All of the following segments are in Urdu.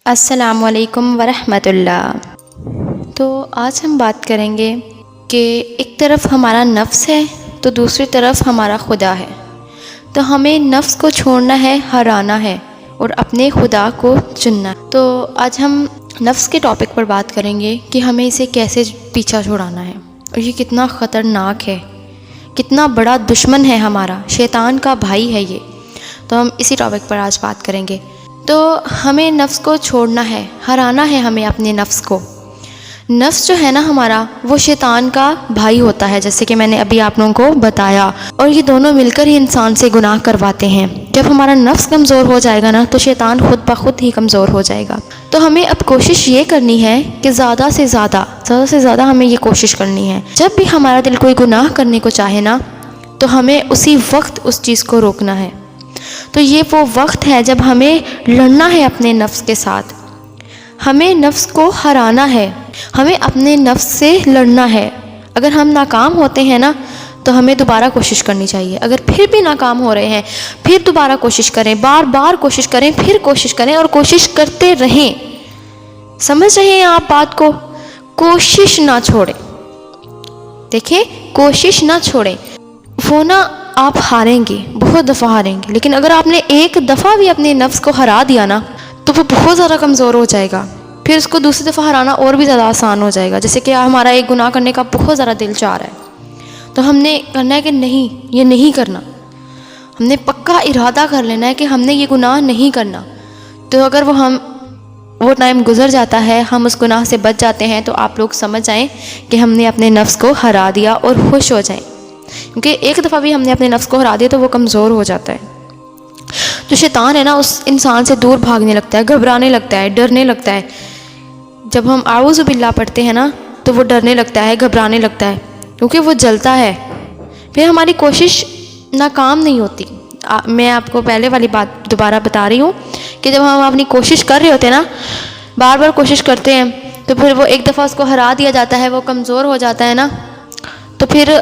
السلام علیکم ورحمۃ اللہ۔ تو آج ہم بات کریں گے کہ ایک طرف ہمارا نفس ہے تو دوسری طرف ہمارا خدا ہے، تو ہمیں نفس کو چھوڑنا ہے، ہرانا ہے اور اپنے خدا کو چننا ہے۔ تو آج ہم نفس کے ٹاپک پر بات کریں گے کہ ہمیں اسے کیسے پیچھا چھڑانا ہے، اور یہ کتنا خطرناک ہے، کتنا بڑا دشمن ہے ہمارا، شیطان کا بھائی ہے یہ۔ تو ہم اسی ٹاپک پر آج بات کریں گے۔ تو ہمیں نفس کو چھوڑنا ہے، ہرانا ہے ہمیں اپنے نفس کو۔ نفس جو ہے نا ہمارا، وہ شیطان کا بھائی ہوتا ہے، جیسے کہ میں نے ابھی آپ لوگوں کو بتایا، اور یہ دونوں مل کر ہی انسان سے گناہ کرواتے ہیں۔ جب ہمارا نفس کمزور ہو جائے گا نا تو شیطان خود بخود ہی کمزور ہو جائے گا۔ تو ہمیں اب کوشش یہ کرنی ہے کہ زیادہ سے زیادہ ہمیں یہ کوشش کرنی ہے، جب بھی ہمارا دل کوئی گناہ کرنے کو چاہے نا تو ہمیں اسی وقت اس چیز کو روکنا ہے۔ تو یہ وہ وقت ہے جب ہمیں لڑنا ہے اپنے نفس کے ساتھ، ہمیں نفس کو ہرانا ہے، ہمیں اپنے نفس سے لڑنا ہے۔ اگر ہم ناکام ہوتے ہیں نا تو ہمیں دوبارہ کوشش کرنی چاہیے۔ اگر پھر بھی ناکام ہو رہے ہیں، پھر دوبارہ کوشش کریں، بار بار کوشش کریں، پھر کوشش کریں اور کوشش کرتے رہیں۔ سمجھ رہے ہیں آپ بات کو؟ کوشش نہ چھوڑیں، دیکھیں کوشش نہ چھوڑیں۔ وہ نا آپ ہاریں گے، بہت دفعہ ہاریں گے، لیکن اگر آپ نے ایک دفعہ بھی اپنے نفس کو ہرا دیا نا تو وہ بہت زیادہ کمزور ہو جائے گا، پھر اس کو دوسری دفعہ ہرانا اور بھی زیادہ آسان ہو جائے گا۔ جیسے کہ ہمارا ایک گناہ کرنے کا بہت زیادہ دل چاہ رہا ہے، تو ہم نے کرنا ہے کہ نہیں، یہ نہیں کرنا، ہم نے پکا ارادہ کر لینا ہے کہ ہم نے یہ گناہ نہیں کرنا۔ تو اگر وہ ٹائم گزر جاتا ہے، ہم اس گناہ سے بچ جاتے ہیں، تو آپ لوگ سمجھ جائیں کہ ہم نے اپنے نفس کو ہرا دیا اور خوش ہو جائیں، کیونکہ ایک دفعہ بھی ہم نے اپنے نفس کو ہرا دیا تو وہ کمزور ہو جاتا ہے۔ تو شیطان ہے نا اس انسان سے دور بھاگنے لگتا ہے، گھبرانے لگتا ہے، ڈرنے لگتا ہے۔ جب ہم اعوذ باللہ پڑھتے ہیں نا تو وہ ڈرنے لگتا ہے، گھبرانے لگتا ہے، کیونکہ وہ جلتا ہے، پھر ہماری کوشش ناکام نہیں ہوتی۔ میں آپ کو پہلے والی بات دوبارہ بتا رہی ہوں کہ جب ہم اپنی کوشش کر رہے ہوتے ہیں نا، بار بار کوشش کرتے ہیں، تو پھر وہ ایک دفعہ اس کو ہرا دیا جاتا ہے، وہ کمزور ہو جاتا ہے نا، تو پھر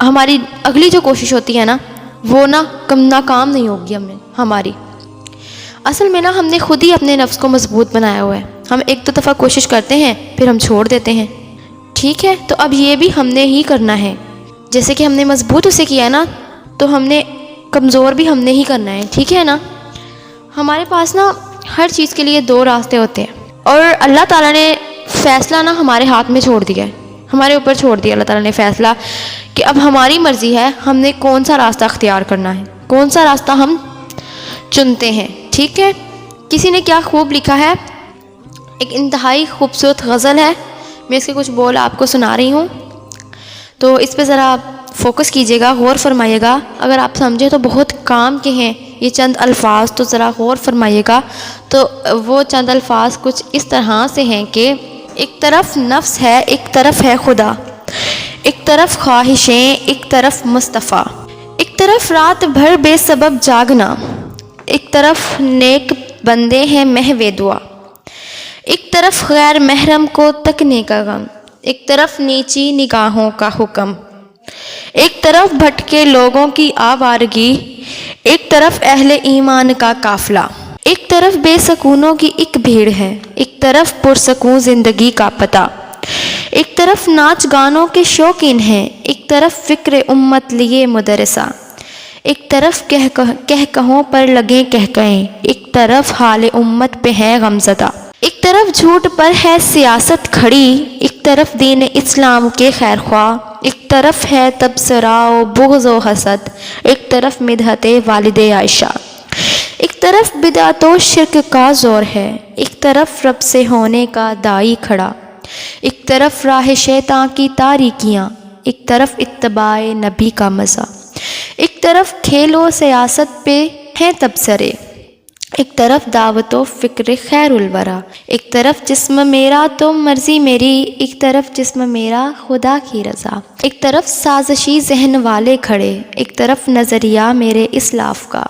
ہماری اگلی جو کوشش ہوتی ہے نا وہ ناکام نہیں ہوگی ہماری۔ اصل میں نا ہم نے خود ہی اپنے نفس کو مضبوط بنایا ہوا ہے۔ ہم ایک دو دفعہ کوشش کرتے ہیں، پھر ہم چھوڑ دیتے ہیں، ٹھیک ہے؟ تو اب یہ بھی ہم نے ہی کرنا ہے، جیسے کہ ہم نے مضبوط اسے کیا نا تو ہم نے کمزور بھی ہم نے ہی کرنا ہے، ٹھیک ہے نا؟ ہمارے پاس نا ہر چیز کے لیے دو راستے ہوتے ہیں، اور اللہ تعالیٰ نے فیصلہ نا ہمارے ہاتھ میں چھوڑ دیا ہے، ہمارے اوپر چھوڑ دیا اللہ تعالیٰ نے فیصلہ کہ اب ہماری مرضی ہے ہم نے کون سا راستہ اختیار کرنا ہے، کون سا راستہ ہم چنتے ہیں، ٹھیک ہے؟ کسی نے کیا خوب لکھا ہے، ایک انتہائی خوبصورت غزل ہے، میں اس کے کچھ بول آپ کو سنا رہی ہوں، تو اس پہ ذرا فوکس کیجیے گا، غور فرمائیے گا، اگر آپ سمجھے تو بہت کام کے ہیں یہ چند الفاظ، تو ذرا غور فرمائیے گا۔ تو وہ چند الفاظ کچھ اس طرح سے ہیں کہ ایک طرف نفس ہے، ایک طرف ہے خدا، ایک طرف خواہشیں، ایک طرف مصطفیٰ، ایک طرف رات بھر بے سبب جاگنا، ایک طرف نیک بندے ہیں محو دعا، ایک طرف غیر محرم کو تکنے کا غم، ایک طرف نیچی نگاہوں کا حکم، ایک طرف بھٹکے لوگوں کی آوارگی، ایک طرف اہل ایمان کا قافلہ، ایک طرف بے سکونوں کی ایک بھیڑ ہے، ایک طرف پرسکون زندگی کا پتہ، ایک طرف ناچ گانوں کے شوقین ہیں، ایک طرف فکر امت لیے مدرسہ، ایک طرف کہوں پر لگیں کہکہیں، ایک طرف حال امت پہ ہے غمزدہ، ایک طرف جھوٹ پر ہے سیاست کھڑی، ایک طرف دین اسلام کے خیر خواہ، ایک طرف ہے تبصرہ و بغض و حسد، ایک طرف مدحت والد عائشہ، ایک طرف بدعت و شرک کا زور ہے، ایک طرف رب سے ہونے کا داعی کھڑا، ایک طرف راہ شیطاں کی تاریکیاں، ایک طرف اتباع نبی کا مزہ، ایک طرف کھیل و سیاست پہ ہیں تبصرے، ایک طرف دعوت و فکر خیر الورا، ایک طرف جسم میرا تو مرضی میری، ایک طرف جسم میرا خدا کی رضا، ایک طرف سازشی ذہن والے کھڑے، ایک طرف نظریہ میرے اسلاف کا،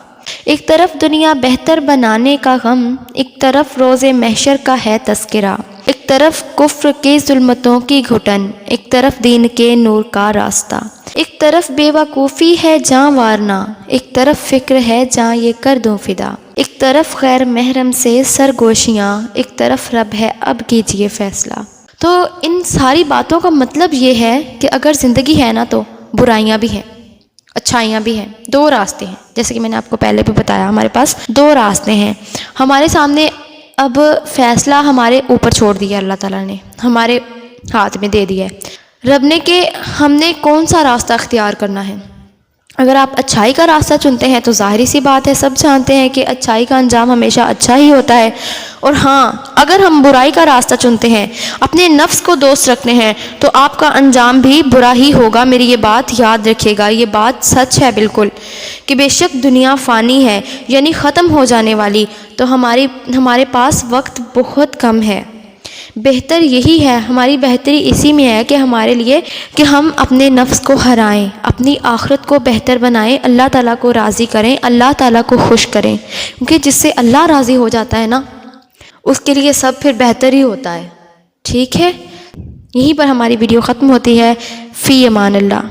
ایک طرف دنیا بہتر بنانے کا غم، ایک طرف روز محشر کا ہے تذکرہ، ایک طرف کفر کے ظلمتوں کی گھٹن، ایک طرف دین کے نور کا راستہ، ایک طرف بے وقوفی ہے جاں وارنا، ایک طرف فکر ہے جاں یہ کر دوں فدا، ایک طرف غیر محرم سے سرگوشیاں، ایک طرف رب ہے اب کیجئے فیصلہ۔ تو ان ساری باتوں کا مطلب یہ ہے کہ اگر زندگی ہے نا تو برائیاں بھی ہیں، اچھائیاں بھی ہیں، دو راستے ہیں۔ جیسے کہ میں نے آپ کو پہلے بھی بتایا، ہمارے پاس دو راستے ہیں۔ ہمارے سامنے اب فیصلہ ہمارے اوپر چھوڑ دیا، اللہ تعالیٰ نے ہمارے ہاتھ میں دے دیا ہے رب نے، کہ ہم نے کون سا راستہ اختیار کرنا ہے۔ اگر آپ اچھائی کا راستہ چنتے ہیں تو ظاہری سی بات ہے، سب جانتے ہیں کہ اچھائی کا انجام ہمیشہ اچھا ہی ہوتا ہے۔ اور ہاں، اگر ہم برائی کا راستہ چنتے ہیں، اپنے نفس کو دوست رکھنے ہیں، تو آپ کا انجام بھی برا ہی ہوگا۔ میری یہ بات یاد رکھیے گا، یہ بات سچ ہے بالکل، کہ بے شک دنیا فانی ہے، یعنی ختم ہو جانے والی، تو ہمارے پاس وقت بہت کم ہے۔ بہتر یہی ہے، ہماری بہتری اسی میں ہے کہ ہمارے لیے کہ ہم اپنے نفس کو ہرائیں، اپنی آخرت کو بہتر بنائیں، اللہ تعالیٰ کو راضی کریں، اللہ تعالیٰ کو خوش کریں، کیونکہ جس سے اللہ راضی ہو جاتا ہے نا، اس کے لیے سب پھر بہتر ہی ہوتا ہے۔ ٹھیک ہے، یہیں پر ہماری ویڈیو ختم ہوتی ہے۔ فی امان اللہ۔